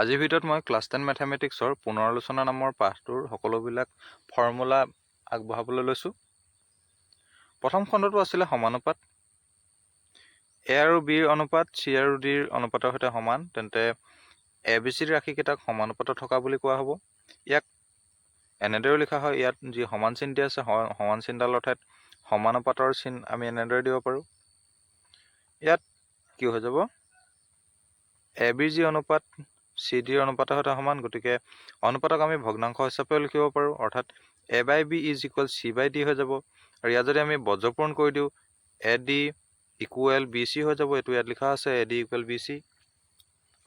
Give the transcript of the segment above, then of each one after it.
আজিৰ ভিডিঅ'ত মই ক্লাছ 10 মেথমেটিক্সৰ পুনৰালোচনা নামৰ পাঠটোৰ সকলোবিলাক ফৰ্মুলা আগবঢ়াবলৈ লৈছোঁ। প্ৰথম খণ্ডটো আছিলে সমানুপাত। এ আৰু বিৰ অনুপাত চি আৰু ডিৰ অনুপাতৰ সৈতে সমান, তেন্তে এ বি চিৰ ৰাশিকেইটাক সমানুপাতত থকা বুলি কোৱা হ'ব। ইয়াক এনেদৰে লিখা হয়, ইয়াত যি সমান চিন দিয়া আছে, সমান চিনডালৰ ঠাইত সমানুপাতৰ চিন আমি এনেদৰে দিব পাৰোঁ। ইয়াত কি হৈ যাব, এ বিৰ যি অনুপাত চি ডিৰ অনুপাতৰ সৈতে সমান, গতিকে অনুপাতক আমি ভগ্নাংশ হিচাপেও লিখিব পাৰোঁ, অৰ্থাৎ A by B is equal C by D হৈ যাব। আৰু ইয়াত যদি আমি বজ্ৰপূৰণ কৰি দিওঁ, A D equal B C হৈ যাব। এইটো ইয়াত লিখা আছে A D equal B C,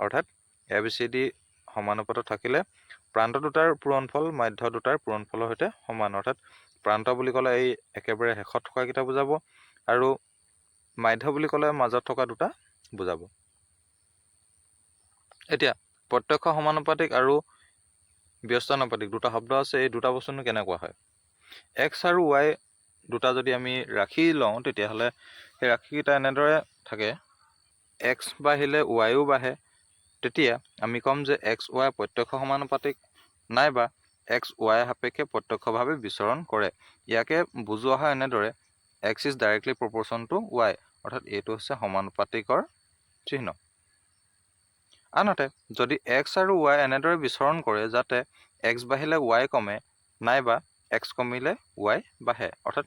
অৰ্থাৎ এ বি চি ডি সমানুপাতত থাকিলে প্ৰান্ত দুটাৰ পূৰণফল মাধ্য দুটাৰ পূৰণফলৰ সৈতে সমান, অৰ্থাৎ প্ৰান্ত বুলি ক'লে এই একেবাৰে শেষত থকাকেইটা বুজাব, আৰু মাধ্য বুলি ক'লে মাজত থকা দুটা বুজাব। এতিয়া প্ৰত্যক্ষ সমানুপাতিক আৰু ব্যস্তানুপাতিক দুটা শব্দ আছে। এই দুটা বস্তুনো কেনেকুৱা হয়? এক্স আৰু ৱাই দুটা যদি আমি ৰাশি লওঁ, তেতিয়াহ'লে সেই ৰাশিকেইটা এনেদৰে থাকে, এক্স বাঢ়িলে ৱাইও বাঢ়ে। তেতিয়া আমি ক'ম যে এক্স ৱাই প্ৰত্যক্ষ সমানুপাতিক, নাইবা এক্স ৱাই সাপেক্ষে প্ৰত্যক্ষভাৱে বিচৰণ কৰে। ইয়াকে বুজোৱা হয় এনেদৰে, x is directly proportion to y, অৰ্থাৎ এইটো হৈছে সমানুপাতিকৰ চিহ্ন। আনহাতে যদি এক্স আৰু ৱাই এনেদৰে বিচৰণ কৰে যাতে এক্স বাঢ়িলে ৱাই কমে, নাইবা এক্স কমিলে ৱাই বাঢ়ে, অৰ্থাৎ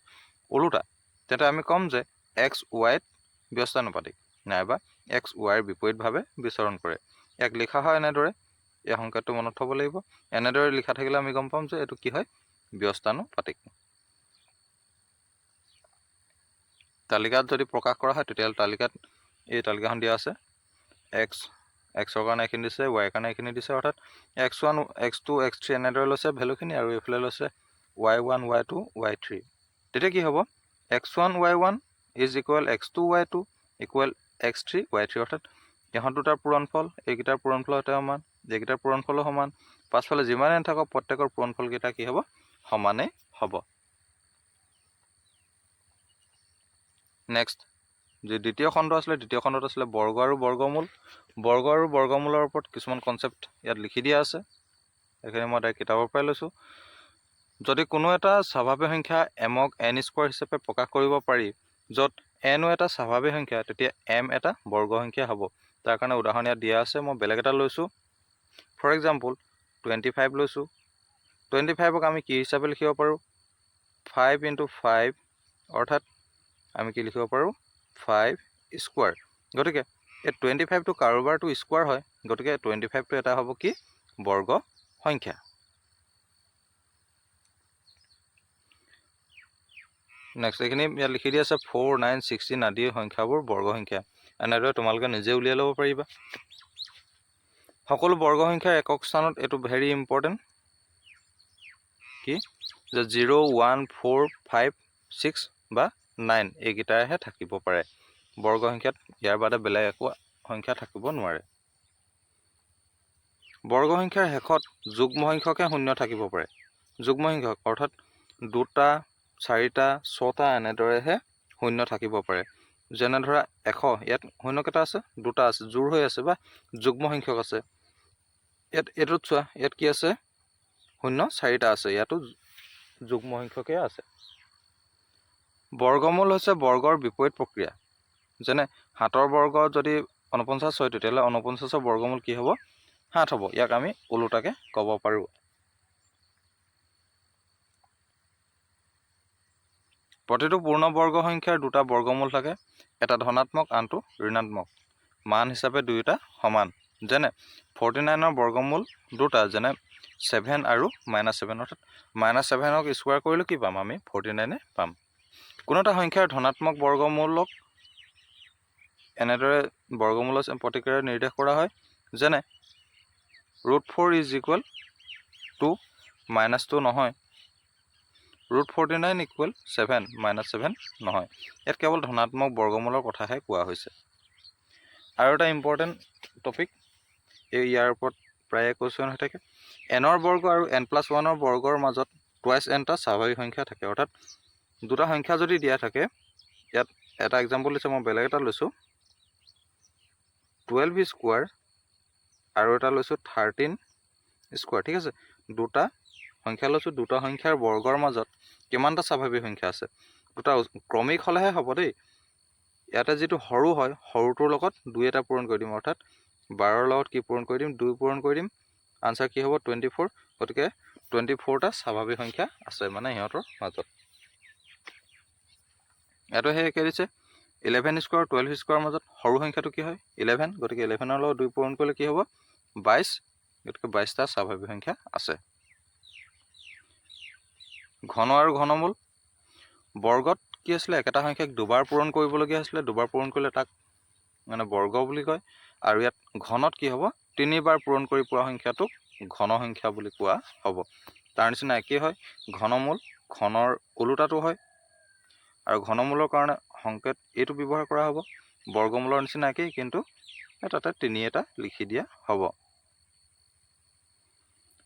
ওলোটা, তেন্তে আমি ক'ম যে এক্স ৱাইত ব্যস্তানুপাতিক, নাইবা এক্স ৱাইৰ বিপৰীতভাৱে বিচৰণ কৰে। ইয়াক লিখা হয় এনেদৰে, এই সংকেতটো মনত থ'ব লাগিব। এনেদৰে লিখা থাকিলে আমি গম পাম যে এইটো কি হয়, ব্যস্তানুপাতিক। তালিকাত যদি প্ৰকাশ কৰা হয়, তেতিয়াহ'লে তালিকাত এই তালিকাখন দিয়া আছে, এক্সৰ কাৰণে এইখিনি দিছে, ৱাইৰ কাৰণে এইখিনি দিছে, অৰ্থাৎ x1 x2 x3 এনেদৰে লৈছে ভেলুখিনি, আৰু এইফালে লৈছে y1 y2 y3। তেতিয়া কি হ'ব, x1 y1 is equal x2 y2 equal x3 y3, অৰ্থাৎ ইহঁত দুটাৰ পূৰণফল এইকেইটাৰ পূৰণফলৰ সৈতে সমান, এইকেইটাৰ পূৰণফলো সমান। পাছফালে যিমানে নাথাকক প্ৰত্যেকৰ পূৰণফলকেইটা কি হ'ব, সমানেই হ'ব। নেক্সট যি দ্বিতীয় খণ্ড আছিলে, দ্বিতীয় খণ্ডত আছিলে বৰ্গ আৰু বৰ্গমূল। বৰ্গ আৰু বৰ্গমূলৰ ওপৰত কিছুমান কনচেপ্ট ইয়াত লিখি দিয়া আছে, এইখিনি মই তাইৰ কিতাপৰ পৰাই লৈছোঁ। যদি কোনো এটা স্বাভাৱিক সংখ্যা এমক এন স্কোৱাৰ হিচাপে প্ৰকাশ কৰিব পাৰি, য'ত এনো এটা স্বাভাৱিক সংখ্যা, তেতিয়া এম এটা বৰ্গ সংখ্যা হ'ব। তাৰ কাৰণে উদাহৰণ ইয়াত দিয়া আছে, মই বেলেগ এটা লৈছোঁ। ফৰ এক্সাম্পল 25 লৈছোঁ। 25ক আমি কি হিচাপে লিখিব পাৰোঁ, 5 × 5, অৰ্থাৎ আমি কি লিখিব পাৰোঁ, 5 স্কোৱাৰ। গতিকে এই 25টো কাৰোবাৰটো স্কোৱাৰ হয়, গতিকে 25টো এটা হ'ব কি, বৰ্গ সংখ্যা। নেক্সট এইখিনি ইয়াত লিখি দিয়া আছে 4, 9, 16 আদি সংখ্যাবোৰ বৰ্গ সংখ্যা। এনেদৰে তোমালোকে নিজে উলিয়াই ল'ব পাৰিবা। সকলো বৰ্গ সংখ্যাৰ একক স্থানত এইটো ভেৰি ইম্পৰ্টেণ্ট কি, যে 0, 1, 4, 5, 6 বা 9 এইকেইটাৰহে থাকিব পাৰে। বৰ্গ সংখ্যাত ইয়াৰ বাদে বেলেগ একো সংখ্যা থাকিব নোৱাৰে। বৰ্গ সংখ্যাৰ শেষত যুগ্ম সংখ্যকহে শূন্য থাকিব পাৰে। যুগ্ম সংখ্যক অৰ্থাৎ 2টা 4টা 6টা এনেদৰেহে শূন্য থাকিব পাৰে। যেনে ধৰা 100, ইয়াত শূন্য কেইটা আছে, 2টা আছে, জোৰ হৈ আছে বা যুগ্ম সংখ্যক আছে। ইয়াত এইটোত চোৱা, ইয়াত কি আছে, শূন্য 4টা আছে, ইয়াতো যুগ্ম সংখ্যকে আছে। বৰ্গমূল হৈছে বৰ্গৰ বিপৰীত প্ৰক্ৰিয়া। যেনে 7ৰ বৰ্গ যদি 49 হয়, তেতিয়াহ'লে 49ৰ বৰ্গমূল কি হ'ব, 7 হ'ব। ইয়াক আমি ওলোটাকে ক'ব পাৰোঁ। প্ৰতিটো পূৰ্ণ বৰ্গ সংখ্যাৰ দুটা বৰ্গমূল থাকে, এটা ধনাত্মক আনটো ঋণাত্মক। মান হিচাপে দুয়োটা সমান। যেনে 49ৰ বৰ্গমূল দুটা, যেনে 7 আৰু -7, অৰ্থাৎ -7ক স্কোৱাৰ কৰিলে কি পাম, আমি 49 পাম। কোনো এটা সংখ্যাৰ ধনাত্মক বৰ্গমূলক এনেদৰে বৰ্গমূলৰ প্ৰতিক্ৰিয়াৰে নিৰ্দেশ কৰা হয়, যেনে √4 ইজ ইকুৱেল টু -2 নহয়, √49 ইকুৱেল 7 -7 নহয়। ইয়াত কেৱল ধনাত্মক বৰ্গমূলৰ কথাহে কোৱা হৈছে। আৰু এটা ইম্পৰ্টেণ্ট টপিক, ইয়াৰ ওপৰত প্ৰায়ে কুৱেশ্যন হৈ থাকে, এনৰ বৰ্গ আৰু n+1ৰ বৰ্গৰ মাজত টুৱাইচ nটা স্বাভাৱিক সংখ্যা থাকে। অৰ্থাৎ দুটা সংখ্যা যদি দিয়া থাকে, ইয়াত এটা এক্সাম্পল দিছে, মই বেলেগ এটা লৈছোঁ, 12 স্কোৱাৰ আৰু এটা লৈছোঁ 13 স্কোৱাৰ। ঠিক আছে, দুটা সংখ্যা লৈছোঁ, দুটা সংখ্যাৰ বৰ্গৰ মাজত কিমানটা স্বাভাৱিক সংখ্যা আছে। দুটা ক্ৰমিক হ'লেহে হ'ব দেই। ইয়াতে যিটো সৰু হয়, সৰুটোৰ লগত 2 এটা পূৰণ কৰি দিম, অৰ্থাৎ 12ৰ লগত কি পূৰণ কৰি দিম, 2 পূৰণ কৰি দিম, আনচাৰ কি হ'ব 24। গতিকে 24টা স্বাভাৱিক সংখ্যা আছে মানে সিহঁতৰ মাজত। ইয়াতো সেই একে দিছে, 11 স্কোৱাৰ 12 স্কোৱাৰৰ মাজত সৰু সংখ্যাটো কি হয় 11, গতিকে 11ৰ লগত 2 পূৰণ কৰিলে কি হ'ব 22, গতিকে 22টা স্বাভাৱিক সংখ্যা আছে। ঘন আৰু ঘনমূল বৰ্গত কি আছিলে, একেটা সংখ্যাক দুবাৰ পূৰণ কৰিবলগীয়া হৈছিলে, দুবাৰ পূৰণ কৰিলে তাক মানে বৰ্গ বুলি কয়। আৰু ইয়াত ঘনত কি হ'ব, 3বাৰ পূৰণ কৰি পোৱা সংখ্যাটোক ঘন সংখ্যা বুলি কোৱা হ'ব। তাৰ নিচিনা একেই হয়, ঘনমূল ঘনৰ ওলোটাটো হয়, আৰু ঘনমূলৰ কাৰণে সংকেত এইটো ব্যৱহাৰ কৰা হ'ব। বৰ্গমূলৰ নিচিনা একেই, কিন্তু তাতে 3 এটা লিখি দিয়া হ'ব।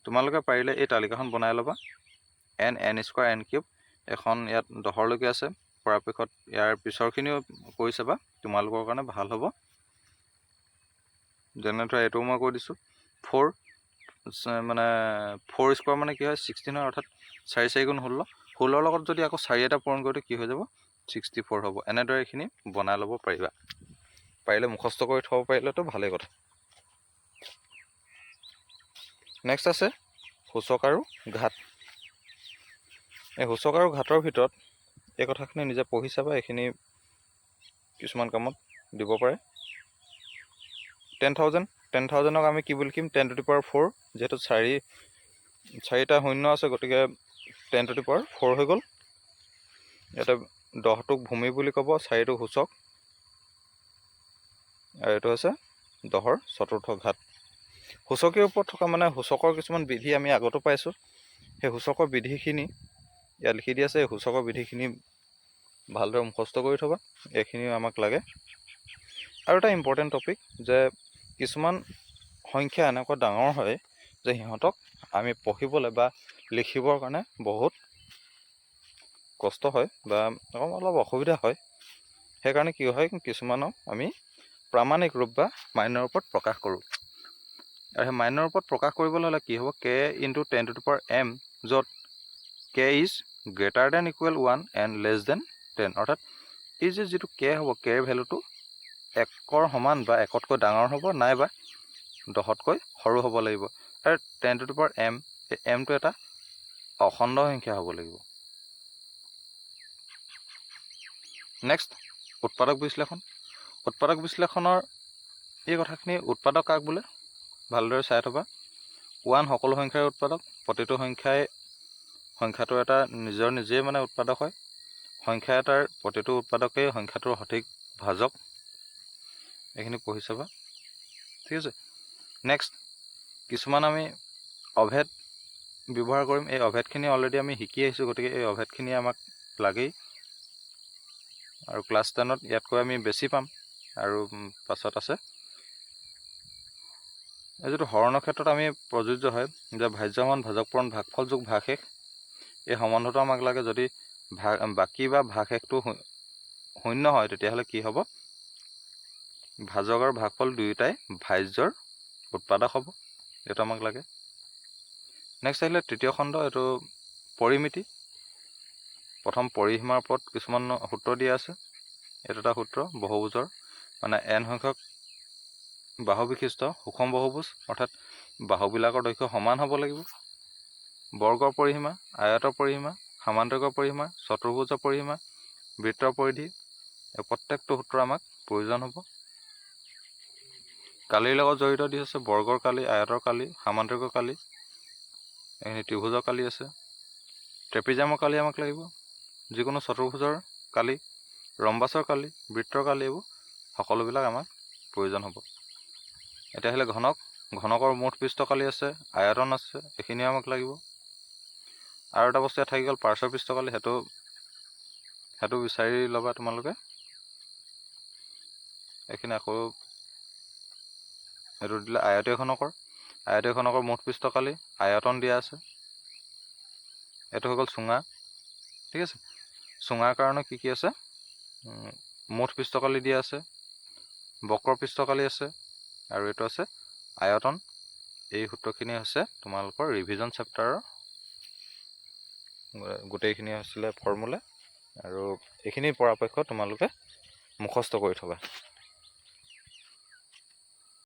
তোমালোকে পাৰিলে এই তালিকাখন বনাই ল'বা। n স্কোৱাৰ n কিউব, এখন ইয়াত 10লৈকে আছে। পৰাপক্ষত ইয়াৰ পিছৰখিনিও কৰি চাবা, তোমালোকৰ কাৰণে ভাল হ'ব। যেনে ধৰা এইটো মই কৈ দিছোঁ 4 মানে 4 স্কোৱাৰ মানে কি হয় 16 হয়, অৰ্থাৎ 4 4 গুণ 16। 16ৰ লগত যদি আকৌ 4 এটা পূৰণ কৰোঁতে কি হৈ যাব 64 হ'ব। এনেদৰে এইখিনি বনাই ল'ব পাৰিবা। পাৰিলে মুখস্থ কৰি থ'ব পাৰিলেতো ভালেই কথা। নেক্সট আছে সূচক আৰু ঘাত। এই সূচক আৰু ঘাতৰ ভিতৰত এই কথাখিনি নিজে পঢ়ি চাবা, এইখিনি কিছুমান কামত দিব পাৰে। 10,000ক আমি কি বুলি লিখিম 10 টু দি পাৱাৰ 4, যিহেতু 4টা শূন্য আছে, গতিকে 10 টু দি পাৱাৰ 4 হৈ গ'ল। ইয়াতে 10টোক ভূমি বুলি ক'ব, 4টো সূচক, আৰু এইটো হৈছে 10ৰ চতুৰ্থ ঘাত। সূচকীয় ওপৰত থকা মানে সূচকৰ কিছুমান বিধি আমি আগতো পাইছোঁ, সেই সূচকৰ বিধিখিনি ইয়াত লিখি দিয়া আছে। এই সূচকৰ বিধিখিনি ভালদৰে মুখস্থ কৰি থ'বা, এইখিনিও আমাক লাগে। আৰু এটা ইম্পৰ্টেণ্ট টপিক যে কিছুমান সংখ্যা এনেকুৱা ডাঙৰ হয় যে সিহঁতক আমি পঢ়িবলৈ বা লিখিবৰ কাৰণে বহুত কষ্ট হয় বা অলপ অসুবিধা হয়। সেইকাৰণে কি হয়, কিছুমানক আমি প্ৰামাণিক ৰূপ বা মান্যৰ ৰূপত প্ৰকাশ কৰোঁ। আৰু সেই মান্যৰ ৰূপত প্ৰকাশ কৰিবলৈ হ'লে কি হ'ব, k × 10 to the power m, য'ত k is greater than equal 1 and less than 10, অৰ্থাৎ এই যিটো k হ'ব, k ৰ ভেলুটো 1ৰ সমান বা 1তকৈ ডাঙৰ হ'ব, নাইবা 10তকৈ সৰু হ'ব লাগিব। আৰু 10 টু দি পাৱাৰ m, এই mটো এটা অখণ্ড সংখ্যা হ'ব লাগিব। নেক্সট উৎপাদক বিশ্লেষণ। উৎপাদক বিশ্লেষণৰ এই কথাখিনি উৎপাদক কাক বোলে ভালদৰে চাই থ'বা। 1 সকলো সংখ্যাৰ উৎপাদক, প্ৰতিটো সংখ্যাটোৰ এটা নিজেই মানে উৎপাদক হয়। সংখ্যা এটাৰ প্ৰতিটো উৎপাদকেই সংখ্যাটোৰ সঠিক ভাজক। এইখিনি পঢ়ি চাবা, ঠিক আছে। নেক্সট কিছুমান আমি অভেদ ব্যৱহাৰ কৰিম। এই অভেদখিনি অলৰেডি আমি শিকি আহিছোঁ, গতিকে এই অভেদখিনি আমাক লাগেই, আৰু ক্লাছ 10ত ইয়াতকৈ আমি বেছি পাম। আৰু পাছত আছে এই যিটো হৰণৰ ক্ষেত্ৰত আমি প্ৰযোজ্য হয় যে ভাজ্য সমান ভাজক পূৰণ ভাগফল যোগ ভাগশেষ, এই সম্বন্ধটো আমাক লাগে। যদি বাকী বা ভাগশেষটো শূন্য হয়, তেতিয়াহ'লে কি হ'ব, ভাজক আৰু ভাগফল দুয়োটাই ভাজ্যৰ উৎপাদক হ'ব। এইটো আমাক লাগে। নেক্সট আহিলে তৃতীয় খণ্ড, এইটো পৰিমিতি। প্ৰথম পৰিসীমাৰ ওপৰত কিছুমান সূত্ৰ দিয়া আছে। এইটো এটা সূত্ৰ বহুভুজৰ, মানে n সংখ্যক বাহু বিশিষ্ট সুষম বহুভুজ, অৰ্থাৎ বাহুবিলাকৰ দৈৰ্ঘ্য সমান হ'ব লাগিব। বৰ্গৰ পৰিসীমা, আয়তৰ পৰিসীমা, সামান্তৰিকৰ পৰিসীমা, চতুৰ্ভুজৰ পৰিসীমা, বৃত্তৰ পৰিধি, এই প্ৰত্যেকটো সূত্ৰ আমাক প্ৰয়োজন হ'ব। কালিৰ লগত জড়িত দি আছে বৰ্গৰ কালি, আয়তৰ কালি, সামান্তৰিকৰ কালি, এইখিনি ত্ৰিভুজৰ কালি আছে। ট্ৰেপিজামৰ কালি আমাক লাগিব, যিকোনো চতুৰ্ভুজৰ কালি, ৰম্বাছৰ কালি, বৃত্তৰ কালি, এইবোৰ সকলোবিলাক আমাক প্ৰয়োজন হ'ব। এতিয়া আহিলে ঘনকৰ মুঠ পৃষ্ঠ কালি আছে, আয়তন আছে, এইখিনিও আমাক লাগিব। আৰু এটা বস্তু ইয়াত থাকি গ'ল পাৰ্শ্ব পৃষ্ঠ কালি, সেইটো বিচাৰি ল'বা তোমালোকে। এইখিনি আকৌ এইটো দিলে আয়তীয় ঘনকৰ মুঠ পৃষ্ঠ কালি, আয়তন দিয়া আছে। এইটো হৈ গ'ল চুঙা, ঠিক আছে। চুঙাৰ কাৰণে কি আছে, মুঠ পৃষ্ঠকালি দিয়া আছে, বক্ৰ পৃষ্ঠকালি আছে, আৰু এইটো আছে আয়তন, এই সূত্ৰখিনি হৈছে তোমালোকৰ ৰিভিজন চেপ্টাৰৰ গোটেইখিনি হৈছিলে ফৰ্মুলা, আৰু এইখিনি পৰাপক্ষত তোমালোকে মুখস্থ কৰি থবা।